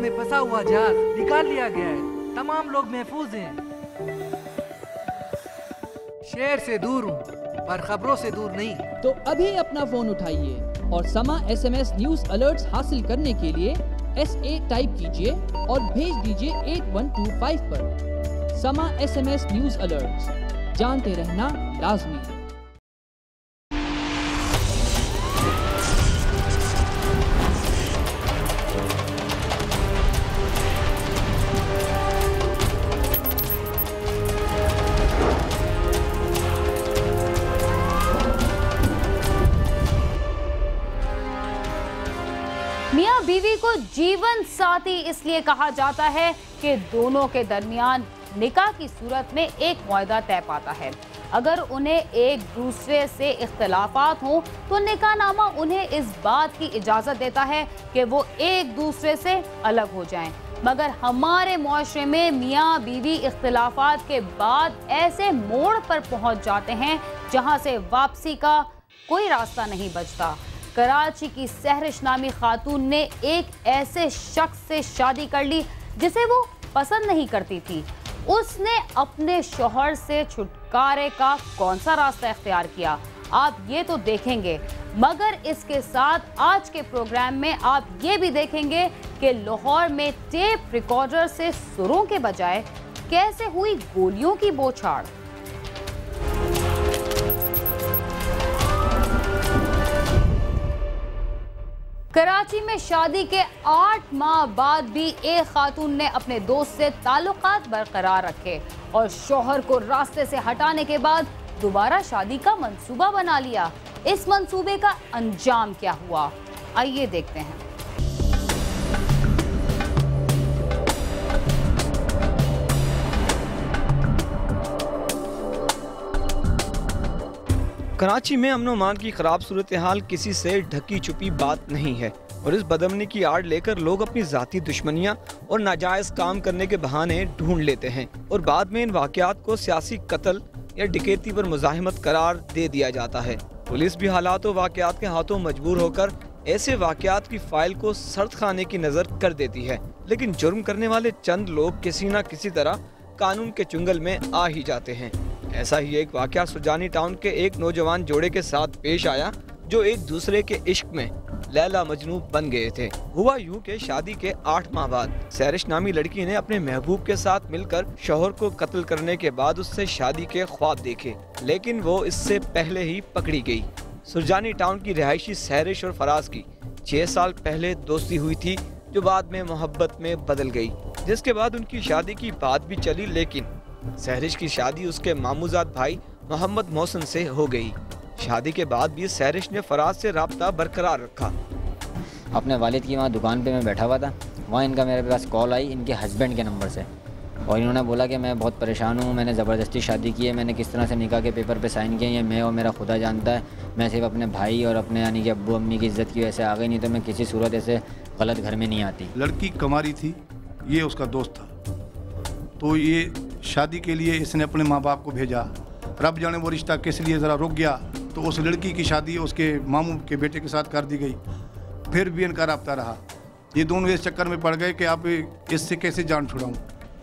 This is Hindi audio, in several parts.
में फंसा हुआ जहाज निकाल लिया गया है। तमाम लोग महफूज हैं। शहर से दूर हूँ पर खबरों से दूर नहीं। तो अभी अपना फोन उठाइए और समा SMS न्यूज अलर्ट्स हासिल करने के लिए SA टाइप कीजिए और भेज दीजिए 8125 पर। समा SMS न्यूज अलर्ट्स, जानते रहना लाजमी है। मियां बीवी को जीवन साथी इसलिए कहा जाता है कि दोनों के दरमियान निकाह की सूरत में एक मुआहदा तय पाता है। अगर उन्हें एक दूसरे से इख्तिलाफात हों तो निकाहनामा उन्हें इस बात की इजाज़त देता है कि वो एक दूसरे से अलग हो जाएं। मगर हमारे मुआशरे में मियाँ बीवी इख्तिलाफात के बाद ऐसे मोड़ पर पहुँच जाते हैं जहाँ से वापसी का कोई रास्ता नहीं बचता। कराची की सहरिश नामी खातून ने एक ऐसे शख्स से शादी कर ली जिसे वो पसंद नहीं करती थी। उसने अपने शौहर से छुटकारे का कौन सा रास्ता इख्तियार किया, आप ये तो देखेंगे। मगर इसके साथ आज के प्रोग्राम में आप ये भी देखेंगे कि लाहौर में टेप रिकॉर्डर से सुरों के बजाय कैसे हुई गोलियों की बौछार। कराची में शादी के 8 माह बाद भी एक खातून ने अपने दोस्त से ताल्लुकात बरकरार रखे और शौहर को रास्ते से हटाने के बाद दोबारा शादी का मंसूबा बना लिया। इस मंसूबे का अंजाम क्या हुआ, आइए देखते हैं। कराची में अमन अमान की खराब सूरत हाल किसी से ढकी छुपी बात नहीं है और इस बदअमनी की आड़ लेकर लोग अपनी जाती दुश्मनियां और नाजायज काम करने के बहाने ढूंढ लेते हैं और बाद में इन वाकयात को सियासी कत्ल या डकैती पर मुजाहिमत करार दे दिया जाता है। पुलिस भी हालात और वाकयात के हाथों मजबूर होकर ऐसे वाकयात की फाइल को सर्द खाने की नजर कर देती है, लेकिन जुर्म करने वाले चंद लोग किसी न किसी तरह कानून के चुंगल में आ ही जाते हैं। ऐसा ही एक वाकया सुजानी टाउन के एक नौजवान जोड़े के साथ पेश आया जो एक दूसरे के इश्क में लैला मजनू बन गए थे। हुआ यूं कि शादी के 8 माह बाद सहरिश नामी लड़की ने अपने महबूब के साथ मिलकर शौहर को कत्ल करने के बाद उससे शादी के ख्वाब देखे, लेकिन वो इससे पहले ही पकड़ी गई। सुजानी टाउन की रिहायशी सहरिश और फराज की 6 साल पहले दोस्ती हुई थी जो बाद में मोहब्बत में बदल गई, जिसके बाद उनकी शादी की बात भी चली, लेकिन सहरिश की शादी उसके मामूजात भाई मोहम्मद मोहसिन से हो गई। शादी के बाद भी सहरिश ने फराज से राब्ता बरकरार रखा। अपने वालिद की वहाँ दुकान पे मैं बैठा हुआ था, वहाँ इनका मेरे पास कॉल आई इनके हस्बैंड के नंबर से और इन्होंने बोला कि मैं बहुत परेशान हूँ, मैंने ज़बरदस्ती शादी की है, मैंने किस तरह से निकाह के पेपर पे साइन किए हैं मैं और मेरा खुदा जानता है, मैं सिर्फ अपने भाई और अपने यानी कि अब्बू अम्मी की इज़्ज़त की वजह से आ गई, नहीं तो मैं किसी सूरत ऐसे गलत घर में नहीं आती। लड़की कमारी थी, ये उसका दोस्त था, तो ये शादी के लिए इसने अपने माँ बाप को भेजा। रब जाने वो रिश्ता किस लिए ज़रा रुक गया, तो उस लड़की की शादी उसके मामू के बेटे के साथ कर दी गई। फिर भी इनका राब्ता रहा। ये दोनों इस चक्कर में पड़ गए कि आप इससे कैसे जान छुड़ाऊं।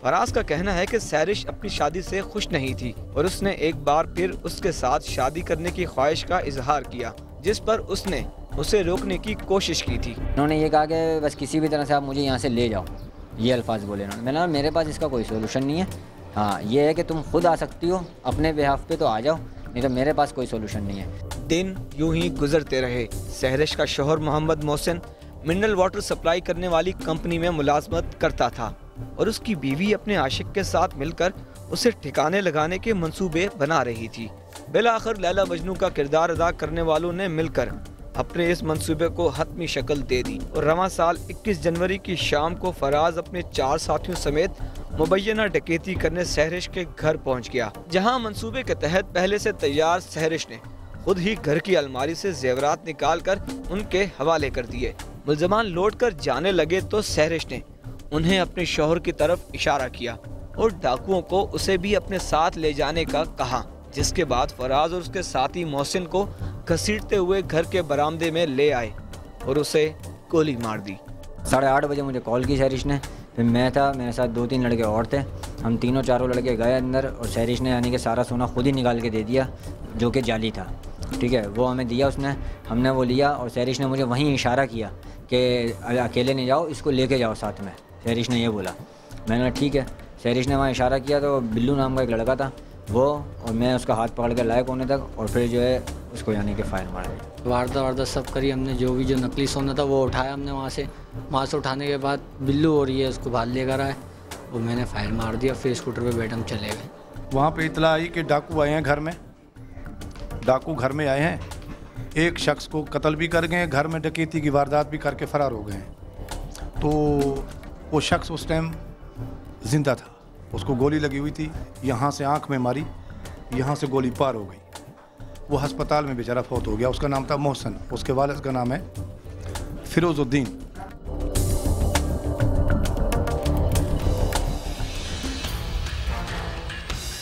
फराज का कहना है कि सहरिश अपनी शादी से खुश नहीं थी और उसने एक बार फिर उसके साथ शादी करने की ख्वाहिश का इजहार किया, जिस पर उसने उसे रोकने की कोशिश की थी। उन्होंने ये कहा कि बस किसी भी तरह से आप मुझे यहाँ से ले जाओ, ये अल्फाज बोले उन्होंने। मैंने कहा मेरे पास इसका कोई सोल्यूशन नहीं है, हाँ ये है कि तुम खुद आ सकती हो अपने बिहाफ पे तो आ जाओ, नहीं तो मेरे पास कोई सोल्यूशन नहीं है। दिन यूं ही गुजरते रहे। सहरिश का शौहर Mohammad Mohsin mineral water supply करने वाली कंपनी में मुलाजमत करता था और उसकी बीवी अपने आशिक के साथ मिलकर उसे ठिकाने लगाने के मंसूबे बना रही थी। बिलाखिर लैला मजनू का किरदार अदा करने वालों ने मिलकर अपने इस मंसूबे को हतमी शक्ल दे दी और रवां साल 21 जनवरी की शाम को फराज अपने 4 साथियों समेत मुबैना डकैती करने सहरिश के घर पहुंच गया, जहां मंसूबे के तहत पहले से तैयार सहरिश ने खुद ही घर की अलमारी से जेवरात निकालकर उनके हवाले कर दिए। मुल्ज़मान लौटकर जाने लगे तो सहरिश ने उन्हें अपने शौहर की तरफ इशारा किया और डाकुओं को उसे भी अपने साथ ले जाने का कहा, जिसके बाद फराज और उसके साथी मोहसिन को घसीटते हुए घर के बरामदे में ले आए और उसे गोली मार दी। 8:30 बजे मुझे कॉल की सहरिश ने, फिर मैं था, मेरे साथ 2-3 लड़के और थे, हम तीनों चारों लड़के गए अंदर और सहरिश ने यानी कि सारा सोना खुद ही निकाल के दे दिया जो कि जाली था। ठीक है, वो हमें दिया उसने, हमने वो लिया और सहरिश ने मुझे वहीं इशारा किया कि अकेले नहीं जाओ, इसको लेके जाओ साथ में। सहरिश ने ये बोला, मैंने कहा ठीक है। सहरिश ने वहाँ इशारा किया तो बिल्लू नाम का एक लड़का था वो और मैं उसका हाथ पकड़ के लाए कोने तक और फिर जो है उसको यानी कि फायर मारा। वारदात सब करी हमने, जो नकली सोना था वो उठाया हमने वहाँ से उठाने के बाद बिल्लू और ये उसको बाहर लेकर आए और मैंने फायर मार दिया, फिर स्कूटर पे बैठ हम चले गए। वहाँ पे इतला आई कि डाकू आए हैं घर में, डाकू घर में आए हैं, एक शख्स को कत्ल भी कर गए, घर में डकैती की वारदात भी करके फ़रार हो गए हैं। तो वो शख्स उस टाइम ज़िंदा था, उसको गोली लगी हुई थी, यहाँ से आँख में मारी, यहाँ से गोली पार हो गई, वो अस्पताल में बेचारा फौत हो गया। उसका नाम था मोहसन, उसके वालिद का नाम है फिरोजुद्दीन।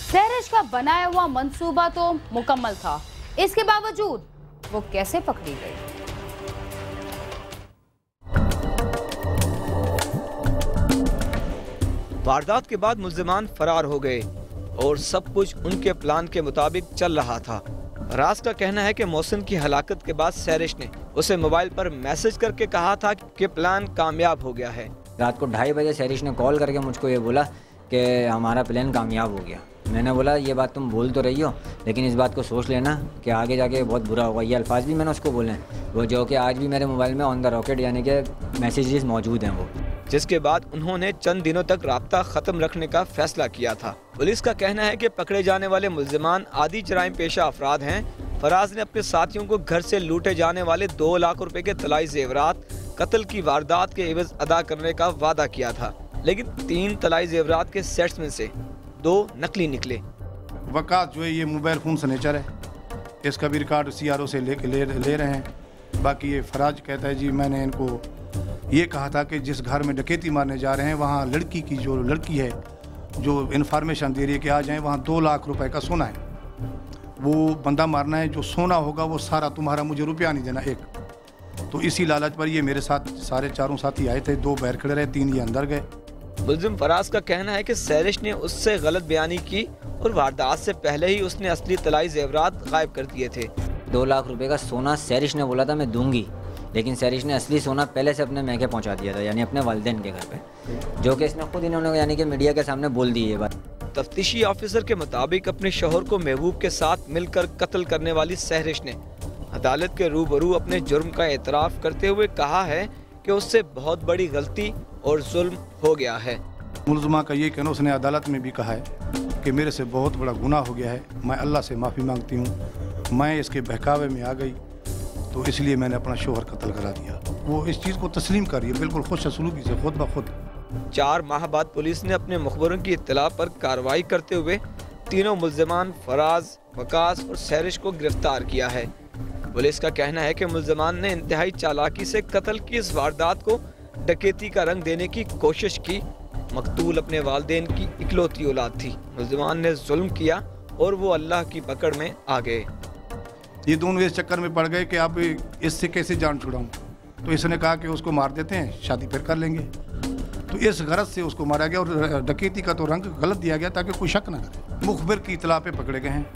सहरिश का बनाया हुआ मंसूबा तो मुकम्मल था, इसके बावजूद वो कैसे पकड़ी गई? वारदात के बाद मुल्जिमान फरार हो गए और सब कुछ उनके प्लान के मुताबिक चल रहा था। राज का कहना है कि मोहसिन की हलाकत के बाद सहरिश ने उसे मोबाइल पर मैसेज करके कहा था कि प्लान कामयाब हो गया है। रात को 2:30 बजे सहरिश ने कॉल करके मुझको ये बोला कि हमारा प्लान कामयाब हो गया। मैंने बोला ये बात तुम बोल तो रही हो लेकिन इस बात को सोच लेना कि आगे जाके बहुत बुरा होगा। ये अल्फाज भी मैंने उसको बोले हैं, वो जो कि आज भी मेरे मोबाइल में ऑन द रॉकेट यानी कि मैसेजेस मौजूद हैं वो। जिसके बाद उन्होंने चंद दिनों तक राब्ता खत्म रखने का फैसला किया था। पुलिस का कहना है कि पकड़े जाने वाले मुल्जिमान आदि जराइम पेशा अफराद हैं। फराज ने अपने साथियों को घर से लूटे जाने वाले 2 लाख रुपए के तलाई जेवरात कत्ल की वारदात के एवज अदा करने का वादा किया था, लेकिन 3 तलाई जेवरात के सेट्स में से 2 नकली निकले। वकास जो है ये मोबाइल फ़ोन सनेचर है, इसका भी रिकॉर्ड CRO से ले रहे हैं। बाकी ये फराज कहता है जी मैंने इनको ये कहा था कि जिस घर में डकैती मारने जा रहे हैं वहाँ लड़की की जो लड़की है जो इन्फॉर्मेशन दे रही है कि आ जाएं, वहाँ 2 लाख रुपए का सोना है, वो बंदा मारना है, जो सोना होगा वो सारा तुम्हारा, मुझे रुपया नहीं देना एक। तो इसी लालच पर ये मेरे साथ सारे चारों साथी आए थे, 2 बाहर खड़े रहे, 3 ये अंदर गए। मुल्जिम फराज का कहना है कि सहरिश ने उससे गलत बयानी की और वारदात से पहले ही उसने असली तलाई जेवरात गायब कर दिए थे। 2 लाख रुपए का सोना सहरिश ने बोला था मैं दूंगी, लेकिन सहरिश ने असली सोना पहले से अपने मैके पहुंचा दिया था, यानी अपने वालिदैन के घर पे, जो कि इसने खुद इन्होंने यानी कि मीडिया के सामने बोल दी ये बात। तफ्तीशी ऑफिसर के मुताबिक अपने शौहर को महबूब के साथ मिलकर कत्ल करने वाली सहरिश ने अदालत के रूबरू अपने जुर्म का एतराफ़ करते हुए कहा है कि उससे बहुत बड़ी गलती और जुल्म हो गया है। मुल्ज़िमा का ये कहना, उसने अदालत में भी कहा है कि मेरे से बहुत बड़ा गुनाह हो गया है, मैं अल्लाह से माफ़ी मांगती हूँ, मैं इसके बहकावे में आ गई तो इसलिए मैंने अपना शौहर कत्ल करा दिया। वो इस चीज़ को तस्लीम कर रही है बिल्कुल खुश सलूकी से, खुद ब खुद। 4 माह बाद पुलिस ने अपने मुखबरों की इत्तला पर कार्रवाई करते हुए तीनों मुल्जिमान फराज, वकास और सहरिश को गिरफ्तार किया है। पुलिस का कहना है कि मुल्जिमान ने इंतहाई चालाकी से कत्ल की इस वारदात को डकैती का रंग देने की कोशिश की। मकतूल अपने वालिदैन की इकलौती औलाद थी। मुल्जिमान ने जुल्म किया और वो अल्लाह की पकड़ में आ गए। ये दोनों इस चक्कर में पड़ गए कि अब इससे कैसे जान छुड़ाऊँ, तो इसने कहा कि उसको मार देते हैं, शादी फिर कर लेंगे। तो इस गरज से उसको मारा गया और डकैती का तो रंग गलत दिया गया ताकि कोई शक न करे। मुखबिर की इतला पे पकड़े गए हैं।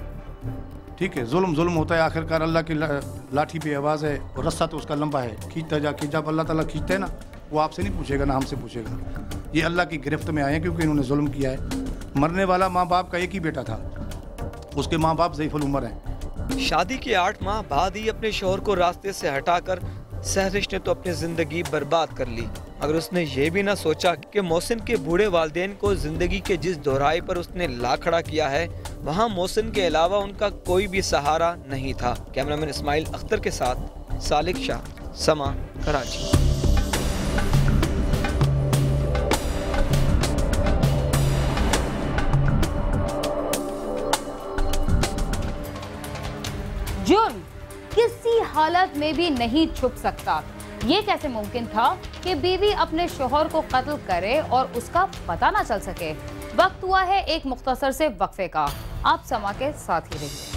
ठीक है, जुल्म होता है, आखिरकार अल्लाह की लाठी पे आवाज़ है और रस्सा तो उसका लंबा है, खींचता जा खींच। जब अल्लाह ताला खींचते हैं ना, वो आपसे नहीं पूछेगा ना हमसे पूछेगा। ये अल्लाह की गिरफ्त में आए हैं क्योंकि इन्होंने जुल्म किया है। मरने वाला माँ बाप का एक ही बेटा था, उसके माँ बाप ज़ईफ़ुल उम्र हैं। शादी के 8 माह बाद ही अपने शौहर को रास्ते से हटाकर सहरिश ने तो अपनी जिंदगी बर्बाद कर ली, मगर उसने ये भी ना सोचा कि मोहसिन के बूढ़े वालिदैन को जिंदगी के जिस दोहराई पर उसने ला खड़ा किया है, वहाँ मोहसिन के अलावा उनका कोई भी सहारा नहीं था। कैमरामैन इस्माइल अख्तर के साथ सालिक शाह, समा, कराची। जुर्म किसी हालत में भी नहीं छुप सकता। ये कैसे मुमकिन था कि बीवी अपने शौहर को कत्ल करे और उसका पता ना चल सके? वक्त हुआ है एक मुख्तसर से वक्फे का। आप समा के साथ ही रहिए।